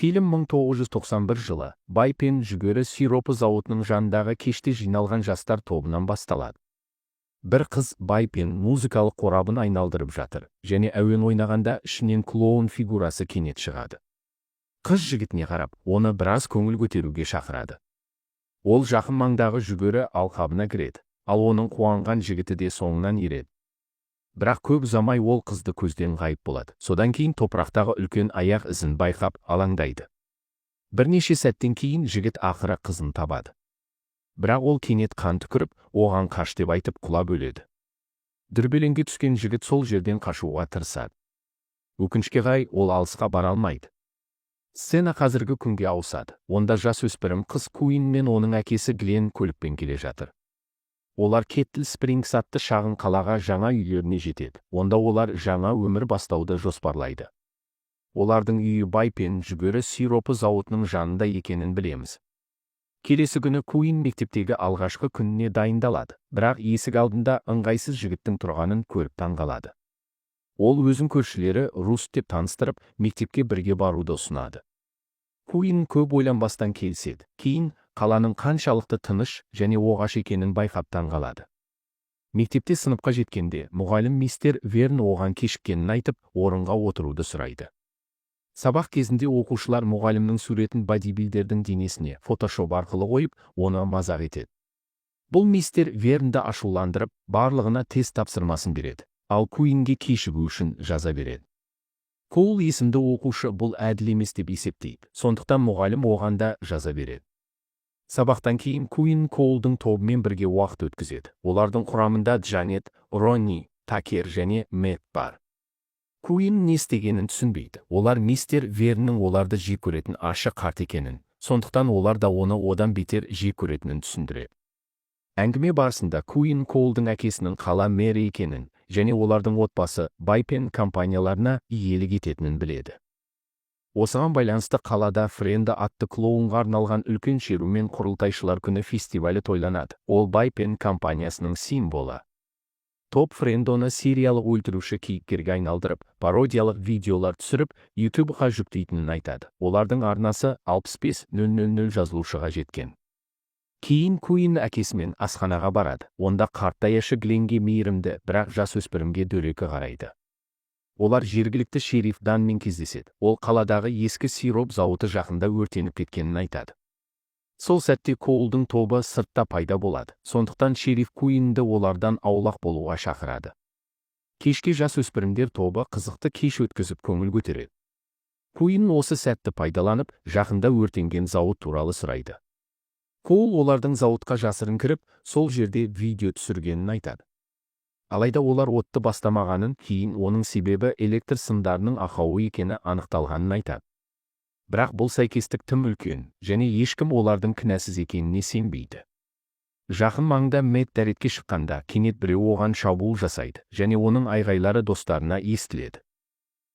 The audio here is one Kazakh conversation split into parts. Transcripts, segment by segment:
Фильм 1991 жылы бай пен жүгері сиропы зауытының жанындағы кеште жиналған жастар тобынан басталады. Бір қыз бай пен музыкалық қорабын айналдырып жатыр, және әуен ойнағанда ішінен клоун фигурасы кенет шығады. Қыз жігітіне қарап, оны біраз көңіл көтеруге шақырады. Ол жақын маңдағы жүгері алқабына кіреді, ал оның қуанған жігіті де соңынан ереді. Бірақ көп ұзамай ол қызды көзден ғайып болады. Содан кейін топырақтағы үлкен аяқ ізін байқап алаңдайды. Бірнеше сәттен кейін жігіт ақыры қызын табады. Бірақ ол кенет қан түкіріп, оған қаш деп айтып құлап өледі. Дүрбелеңге түскен жігіт сол жерден қашуға тырысады. Өкінішке қарай ол алысқа бара алмайды. Сцена қазіргі күнге ауысады. Онда жасөспірім қыз Куин мен оның әкесі Глен көлікпен келе жатыр. Олар Кеттл Спрингс атты шағын қалаға жаңа үйлеріне жетеді. Онда олар жаңа өмір бастауды жоспарлайды. Олардың үйі бай пен жүгері сиропы зауытының жанында екенін білеміз. Келесі күні Куин мектептегі алғашқы күніне дайындалады, бірақ есік алдында ыңғайсыз жігіттің тұрғанын көріп таңғалады. Ол өзін көршілері Рус деп таныстырып, мектепке бірге баруды ұсынады. Куин көп ойланбастан келіседі. Кейін қаланың қаншалықты тыныш және оғаш екенін байқап таңғалады. Мектепте сыныпқа жеткенде, мұғалім мистер Верн оған кешіккенін айтып, орынға отыруды сұрайды. Сабақ кезінде оқушылар мұғалімнің суретін бодибилдердің денесіне фотошоп арқылы қойып, оны мазақ етеді. Бұл мистер Вернді ашуландырып, барлығына тест тапсырмасын береді, ал Куинге кешігу үшін жаза береді. Коул есімді оқушы бұл әділ емес деп есептейді, сондықтан мұғалім оған да жаза береді. Сабақтан кейін Куин Коулдың тобымен бірге уақыт өткізеді. Олардың құрамында Джанет, Ронни, Такер және Мэтт бар. Куин не істегенін түсінбейді. Олар мистер Верннің оларды жек көретін ащы қарт екенін, сондықтан олар да оны одан бетер жек көретінін түсіндіреді. Әңгіме барысында Куин Коулдың әкесінің қала мэрі екенін және олардың отбасы бай пен компанияларына иелік ететінін біледі. Осыған байланысты қалада Френда атты клоунға арналған үлкен шеру мен құрылтайшылар күні фестивалі тойланады. Ол бай пен компаниясының символы. Топ Френдоны сериялық өлтіруші кейіпкерге айналдырып, пародиялық видеолар түсіріп, YouTube-ға жүктейтінін айтады. Олардың арнасы 65.000 жазылушыға жеткен. Кейін Куин әкесімен асханаға барады. Онда қарттаяшы Гленге мейірімді, бірақ жасөспірімге дөрекі қарайды. Олар жергілікті шериф Данмен кездеседі. Ол қаладағы ескі сироп зауыты жақында өртеніп кеткенін айтады. Сол сәтте Коулдың тобы сыртта пайда болады. Сондықтан шериф Куинді олардан аулақ болуға шақырады. Кешке жасөспірімдер тобы қызықты кеш өткізіп көңіл көтереді. Куин осы сәтті пайдаланып, жақында өртенген зауыт туралы сұрайды. Коул олардың зауытқа жасырын кіріп, сол жерде видео түсіргенін айтады. Алайда олар отты бастамағанын, кейін оның себебі электр сымдарының ақауы екені анықталғанын айтады. Бірақ бұл сәйкестік тым үлкен, және ешкім олардың кінәсіз екеніне сенбейді. Жақын маңда Мэтт дәретке шыққанда, кенет біреу оған шабуыл жасайды, және оның айғайлары достарына естіледі.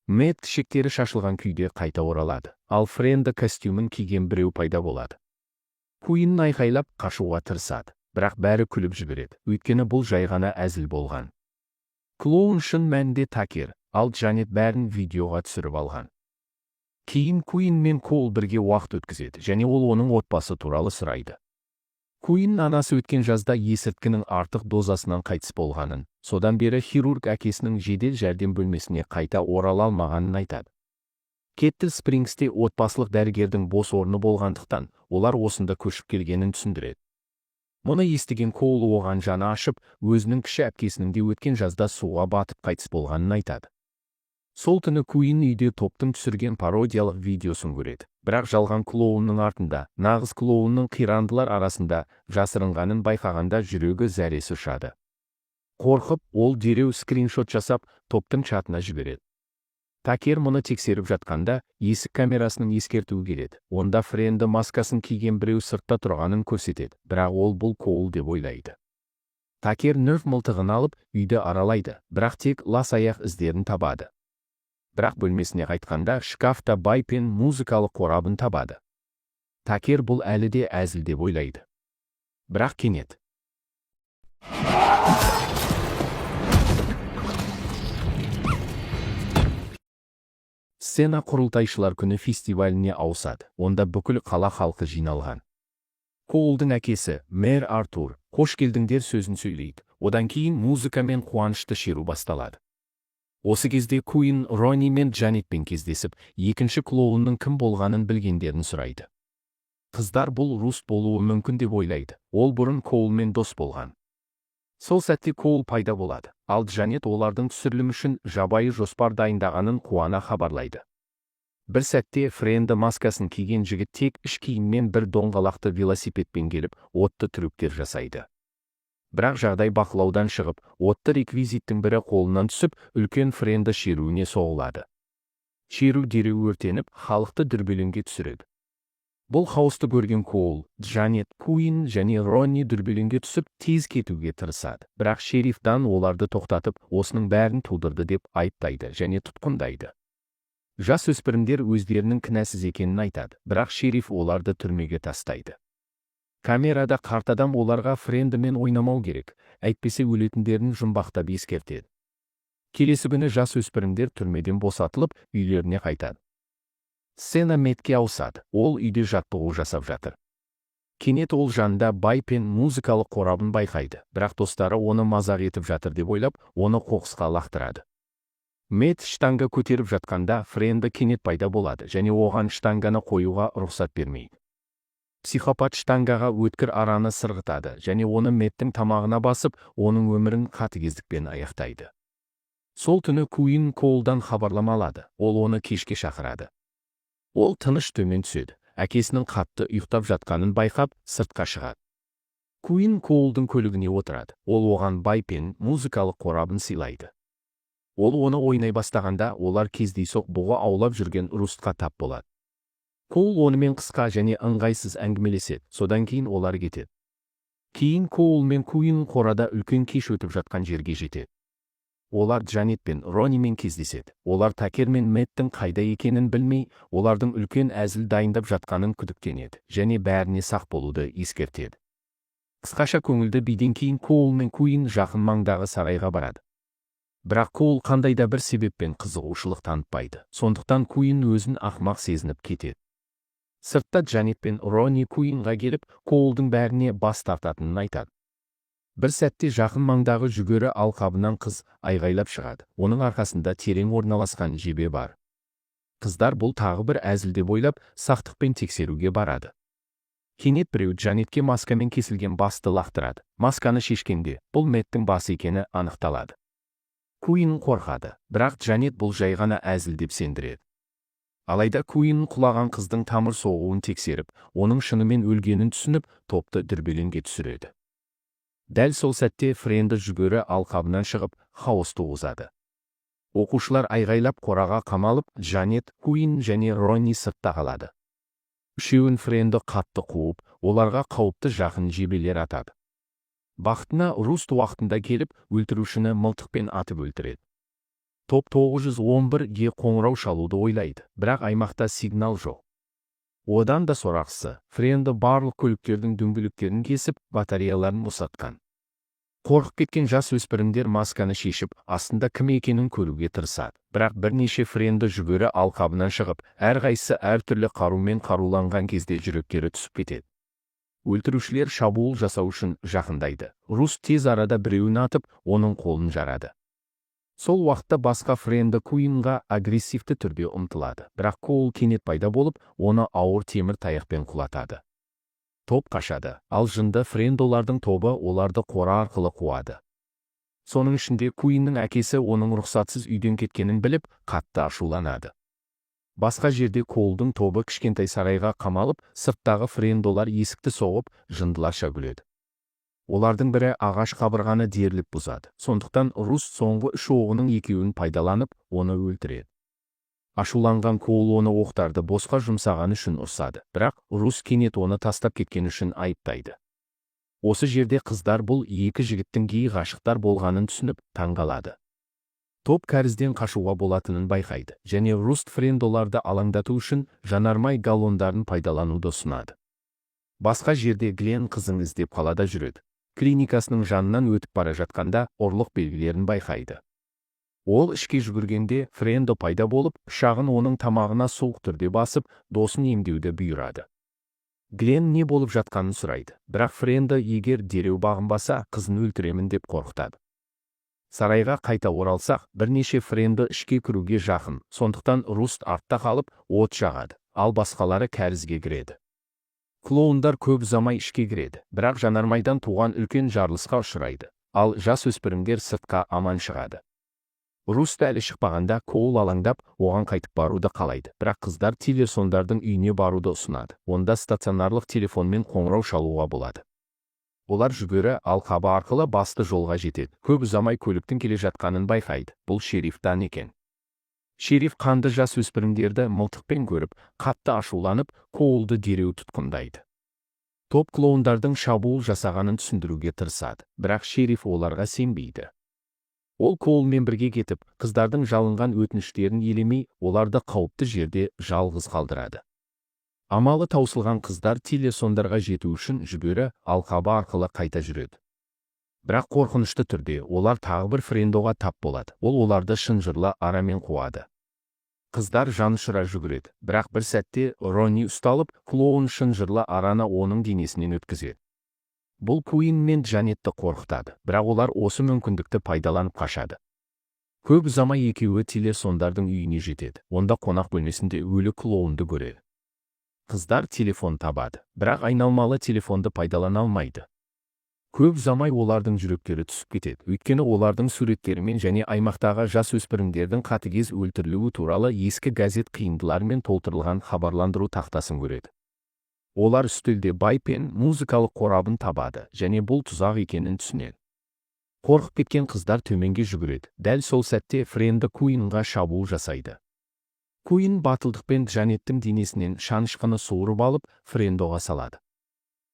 Мэтт шектері шашылған күйде қайта оралады, ал Френда костюмін киген біреу пайда болады. Куин айқайлап қашуға тырысады, бірақ бәрі күліп жібереді, өйткені бұл жай ғана әзіл болған. Клоун шын мәнінде Такер, ал Джанет бәрін видеоға түсіріп алған. Кейін Куин мен Коул бірге уақыт өткізеді, және ол оның отбасы туралы сұрайды. Куин анасы өткен жазда есірткінің артық дозасынан қайтыс болғанын, содан бері хирург әкесінің жедел жәрдем бөлмесіне қайта орала алмағанын айтады. Кеттл Спрингсте отбасылық дәрігердің бос орны болғандықтан, олар осында көшіп келгенін түсіндіреді. Мұны естіген Коул оған жаны ашып, өзінің кіші әпкесінің де өткен жазда суға батып қайтыс болғанын айтады. Сол түні Куин үйде топтың түсірген пародиялық видеосын көреді, бірақ жалған клоунның артында, нағыз клоунның қирандылар арасында жасырынғанын байқағанда жүрегі зәресі ұшады. Қорқып, ол дереу скриншот жасап, топтың чатына жібереді. Такер мұны тексеріп жатқанда, есік камерасының ескертуі келеді. Онда Френді маскасын киген біреу сыртта тұрғанын көрсетеді, бірақ ол бұл Коул деп ойлайды. Такер нерв мылтығын алып, үйді аралайды, бірақ тек лас аяқ іздерін табады. Бірақ бөлмесіне қайтқанда, шкафта бай пен музыкалық қорабын табады. Такер бұл әлі де әзіл деп ойлайды. Бірақ кенет Сцена құрылтайшылар күні фестиваліне ауысады. Онда бүкіл қала халқы жиналған. Коулдың әкесі, мэр Артур, «Қош келдіңдер» сөзін сөйлейді. Одан кейін музыка мен қуанышты шеру басталады. Осы кезде Куин Ронни мен Джанетпен кездесіп, екінші клоунның кім болғанын білгендерін сұрайды. Қыздар бұл Руст болуы мүмкін деп ойлайды. Ол бұрын Коулмен дос болған. Сол сәтте Коул пайда болады, ал Джанет олардың түсірілім үшін жабайы жоспар дайындағанын қуана хабарлайды. Бір сәтте Френді маскасын киген жігіт тек іш киіммен бір доңғалақты велосипедпен келіп, отты трюктер жасайды. Бірақ жағдай бақылаудан шығып, отты реквизиттің бірі қолынан түсіп, үлкен Френді шеруіне соғылады. Шеру дереу өртеніп, халықты дүрбелеңге түсіреді. Бұл хаосты көрген Коул, Джанет, Куин және Ронни дүрбелеңге түсіп, тез кетуге тырысады. Бірақ шериф Дан оларды тоқтатып, осының бәрін тудырды деп айыптайды және тұтқындайды. Жас өспірімдер өздерінің кінәсіз екенін айтады, бірақ шериф оларды түрмеге тастайды. Камерада қарт адам оларға Френдімен ойнамау керек, әйтпесе өлетіндерін жұмбақтап ескертеді. Келесі күні жас өспірімдер түрмеден босатылып, үйлеріне қайтады. Сцена Мэтке ауысады, ол үйде жаттығу жасап жатыр. Кенет ол жанында бай пен музыкалық қорабын байқайды, бірақ достары оны мазақ етіп жатыр деп ойлап, оны қоқысқа лақтырады. Мэтт штанга көтеріп жатқанда Френді кенет пайда болады және оған штанганы қоюға рұқсат бермейді. Психопат штангаға өткір араны сырғытады және оны Мэттің тамағына басып, оның өмірін қатыгездікпен аяқтайды. Сол түні Куин Коулдан хабарлама алады, ол оны кешке шақырады. Ол тыныш төмен түседі, әкесінің қатты ұйықтап жатқанын байқап, сыртқа шығады. Куин Коулдың көлігіне отырады, ол оған бай пен музыкалық қорабын сыйлайды. Ол оны ойнай бастағанда, олар кездейсоқ бұғы аулап жүрген Рустқа тап болады. Коул онымен қысқа және ыңғайсыз әңгімелеседі, содан кейін олар кетеді. Кейін Коул мен Куин қорада үлкен кеш өтіп жатқан жерге жетеді. Олар Джанет пен Роннимен кездеседі. Олар Такер мен Мэттің қайда екенін білмей, олардың үлкен әзіл дайындап жатқанын күдіктенеді және бәріне сақ болуды ескертеді. Қысқаша көңілді биден кейін Коул мен Куин жақын маңдағы сарайға барады. Бірақ Коул қандай да бір себеппен қызығушылық танытпайды. Сондықтан Куин өзін ақымақ сезініп кетеді. Сыртта Джанет пен Ронни Куинға келіп, Коулдың бәріне бас тартатынын айтады. Бір сәтте жақын маңдағы жүгері алқабынан қыз айғайлап шығады. Оның арқасында терең орналасқан жебе бар. Қыздар бұл тағы бір әзіл деп ойлап, сақтықпен тексеруге барады. Кенет біреу Джанетке маскамен кесілген басты лақтырады. Масканы шешкенде, бұл Мэттің басы екені анықталады. Куин қорқады, бірақ Джанет бұл жай ғана әзіл деп сендіреді. Алайда Куин құлаған қыздың тамыр соғуын тексеріп, оның шынымен өлгенін түсініп, топты дүрбелеңге түсіреді. Дәл сол сәтте Френді жүгері алқабынан шығып, хаос туғызады. Оқушылар айғайлап қораға қамалып, Джанет, Куин және Ронни сыртта қалады. Үшеуін Френді қатты қуып, оларға қауіпті жақын жебелер атады. Бақытына Руст уақытында келіп, өлтірушіні мылтықпен атып өлтіреді. Топ 911-ге қоңырау шалуды ойлайды, бірақ аймақта сигнал жоқ. Одан да сорақысы, Френді барлық көліктердің дөңгелектерін кесіп, батареяларын босатқан. Қорқып кеткен жас өспірімдер масканы шешіп, астында кім екенін көруге тырысады. Бірақ бірнеше Френді жүгері алқабынан шығып, әрқайсысы әртүрлі қарумен қаруланған кезде жүректері түсіп кетеді. Өлтірушілер шабуыл жасау үшін жақындайды. Руст тез арада біреуін атып, оның қолын жарады. Сол уақытта басқа Френді Куинға агрессивті түрде ұмтылады, бірақ Коул кенет пайда болып, оны ауыр темір таяқпен құлатады. Топ қашады, ал жынды Френдолардың тобы оларды қора арқылы қуады. Соның ішінде Куиннің әкесі оның рұқсатсыз үйден кеткенін біліп, қатты ашуланады. Басқа жерде Коулдың тобы кішкентай сарайға қамалып, сырттағы Френдолар есікті соғып, жындыларша күледі. Олардың бірі ағаш қабырғаны дерлік бұзады. Сондықтан Руст соңғы үш оғының екеуін пайдаланып, оны өлтіреді. Ашуланған Коул оны оқтарды босқа жұмсаған үшін ұрсады, бірақ Руст кенет оны тастап кеткен үшін айыптайды. Осы жерде қыздар бұл екі жігіттің гей ғашықтар болғанын түсініп, таңғалады. Топ кәрізден қашуға болатынын байқайды, және Руст Френдоларды алаңдату үшін жанармай галлондарын пайдалануды ұсынады. Басқа жерде Глен қызын іздеп қалада жүреді. Клиникасының жанынан өтіп бара жатқанда, ұрлық белгілерін байқайды. Ол ішке жүгіргенде Френдо пайда болып, пышағын оның тамағына суық түрде басып, досын емдеуді бұйырады. Глен не болып жатқанын сұрайды, бірақ Френдо егер дереу бағынбаса, қызын өлтіремін деп қорқытады. Сарайға қайта оралсақ, бірнеше Френдо ішке кіруге жақын, сондықтан Руст артта қалып, от жағады, ал басқалары кәрізге кіреді. Клоундар көп ұзамай ішке кіреді, бірақ жанармайдан туған үлкен жарылысқа ұшырайды, ал жас өспірімдер сыртқа аман шығады. Руст әлі шықпағанда Коул алаңдап, оған қайтып баруды қалайды, бірақ қыздар телефондардың үйіне баруды ұсынады. Онда стационарлық телефонмен қоңырау шалуға болады. Олар жүгері алқабы арқылы басты жолға жетеді. Көп ұзамай көліктің келе жатқанын байқайды. Бұл шерифтан екен. Шериф қанды жас өспірімдерді мылтықпен көріп, қатты ашуланып, Коулды дереу тұтқындайды. Топ клоундардың шабуыл жасағанын түсіндіруге тырысады, бірақ шериф оларға сенбейді. Ол Коулмен бірге кетіп, қыздардың жалынған өтініштерін елемей, оларды қауіпті жерде жалғыз қалдырады. Амалы таусылған қыздар телефондарға жету үшін жүгері алқабы арқылы қайта жүреді. Бірақ қорқынышты түрде олар тағы бір Френдоға тап болады. Ол оларды шынжырлы арамен қуады. Қыздар жанұшыра жүгіреді, бірақ бір сәтте Ронни ұсталып, клоун шынжырлы араны оның денесінен өткізеді. Бұл Куин мен Джанетті қорқытады, бірақ олар осы мүмкіндікті пайдаланып қашады. Көп ұзамай екеуі телефондардың үйіне жетеді. Онда қонақ бөлмесінде өлі клоунды көреді. Қыздар телефон табады, бірақ айналмалы телефонды пайдалана алмайды. Көп ұзамай олардың жүректері түсіп кетеді, өйткені олардың суреттерімен және аймақтағы жас өспірімдердің қатыгез өлтірілуі туралы ескі газет қиындылармен толтырылған хабарландыру тақтасын көреді. Олар үстелде бай пен музыкалық қорабын табады, және бұл тұзақ екенін түсінеді. Қорқып кеткен қыздар төменге жүгіреді. Дәл сол сәтте Френдо Куинға шабуыл жасайды. Куин батылдықпен Джанеттің денесінен шанышқыны суырып алып, Френдоға салады.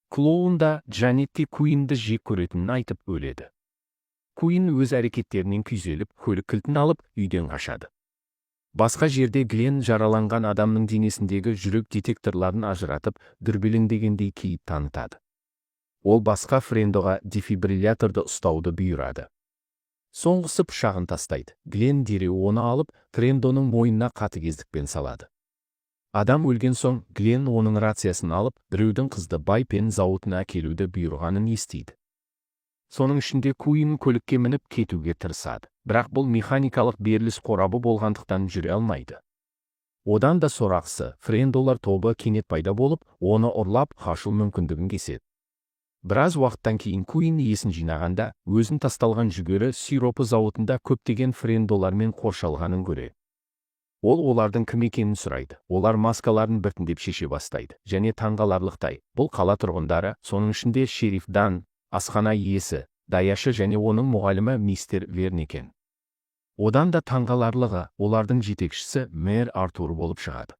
Клоун да Джанетте Куинді жек көретінін айтып өледі. Куин өз әрекеттерінен күйзеліп, көлік кілтін алып, үйден қашады. Басқа жерде Глен жараланған адамның денесіндегі жүрек детекторларын ажыратып, дүрбелеңдегендей кейіп танытады. Ол басқа Френдоға дефибрилляторды ұстауды бұйырады. Соңғысы пышағын тастайды. Глен дереу оны алып, Френдоның мойнына қатыгездікпен салады. Адам өлген соң, Глен оның рациясын алып, біреудің қызды бай пен зауытына әкелуді бұйырғанын естиді. Соның ішінде Куин көлікке мініп кетуге тырысады, бірақ бұл механикалық беріліс қорабы болғандықтан жүре алмайды. Одан да сорақысы, Френдолар тобы кенет пайда болып, оны ұрлап, қашу мүмкіндігін кеседі. Біраз уақыттан кейін Куин есін жинағанда, өзін тасталған жүгері сиропы зауытында көптеген Френдолармен қоршалғанын көреді. Ол олардың кім екенін сұрайды. Олар маскаларын біртіндеп шеше бастайды, және таңғаларлықтай, бұл қала тұрғындары, соның ішінде шериф Дан, асхана иесі, даяшы және оның мұғалімі мистер Верн екен. Одан да таңғаларлығы, олардың жетекшісі мэр Артур болып шығады.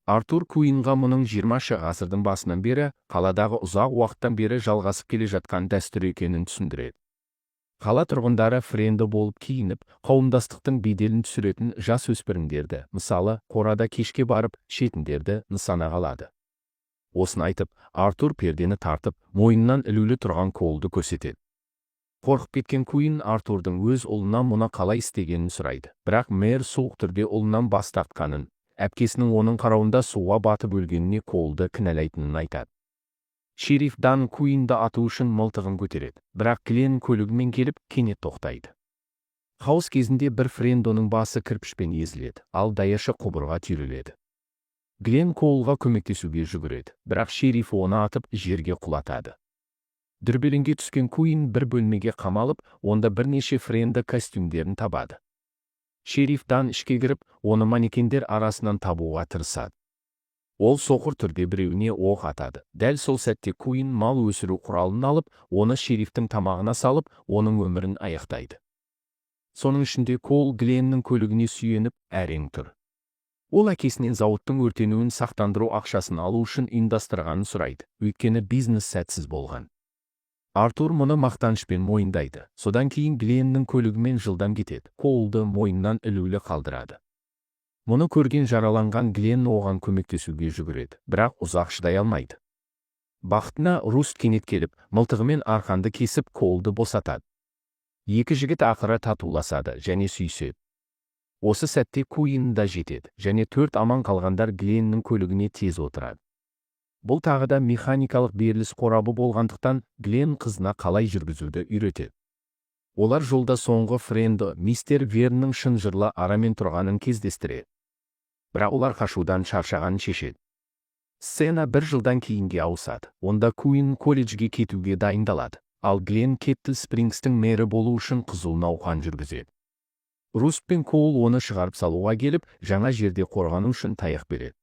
Артур Куинға мұның 20-шы ғасырдың басынан бері, қаладағы ұзақ уақыттан бері жалғасып келе жатқан дәстүр екенін түсіндіреді. Қала тұрғындары Френдо болып киініп, қауымдастықтың беделін түсіретін жас өспірімдерді, мысалы, қорада кешке барып, шетіндерді нысанаға алады. Осын айтып, Артур пердені тартып, мойнынан ілулі тұрған Коулды көрсетеді. Қорқып кеткен Куин Артурдың өз ұлынан мұны қалай істегенін сұрайды, бірақ мэр суық түрде ұлынан бас тартқанын, әпкесінің оның қарауында суға батып өлгеніне Коулды кінәлайтынын айтады. Шериф Дан Куинді ату үшін мылтығын көтереді, бірақ Глен көлігімен келіп, кенет тоқтайды. Хаос кезінде бір Френдоның басы кірпішпен езіледі, ал даяшы құбырға түйреледі. Глен Коулға көмектесуге жүгіреді, бірақ шериф оны атып жерге құлатады. Дүрбелеңге түскен Куин бір бөлмеге қамалып, онда бірнеше Френдо костюмдерін табады. Шериф Дан ішке кіріп, оны манекендер арасынан табуға тырысады. Ол соқыр түрде біреуіне оқ атады. Дәл сол сәтте Куин мал өсіру құралын алып, оны шерифтің тамағына салып, оның өмірін аяқтайды. Соның ішінде Коул Гленнің көлігіне сүйеніп, әрең тұр. Ол әкесінен зауыттың өртенуін сақтандыру ақшасын алу үшін ұйымдастырғанын сұрайды, өйткені бизнес сәтсіз болған. Артур мұны мақтанышпен мойындайды. Содан кейін Гленнің көлігімен жылдам кетеді. Коулды мойнынан ілулі қалдырады. Мұны көрген жараланған Глен оған көмектесуге жүгіреді, бірақ ұзақ шыдай алмайды. Бақытына Руст кенет келіп, мылтығымен арқанды кесіп Коулды босатады. Екі жігіт ақыры татуласады және сүйіседі. Осы сәтте Куин да жетеді және төрт аман қалғандар Гленнің көлігіне тез отырады. Бұл тағы да механикалық беріліс қорабы болғандықтан Гленн қызына қалай жүргізуді үйретеді. Олар жолда соңғы френді мистер Верннің шынжырлы арамен тұрғанын кездестіреді. Бірақ олар қашудан шаршағанын шешеді. Сцена бір жылдан кейінге ауысады. Онда Куин колледжге кетуге дайындалады, ал Гленн Кеттл Спрингстің мэрі болу үшін қызу науқан жүргізеді. Рус пен Коул оны шығарып салуға келіп, жаңа жерде қорғану үшін таяқ береді.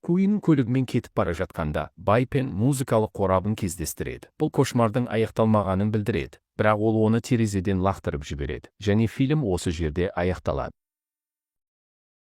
Куин көлігімен кетіп бара жатқанда, Байпен музыкалық қорабын кездестіреді. Бұл кошмардың аяқталмағанын білдіреді, бірақ ол оны терезеден лақтырып жібереді, және фильм осы жерде аяқталады.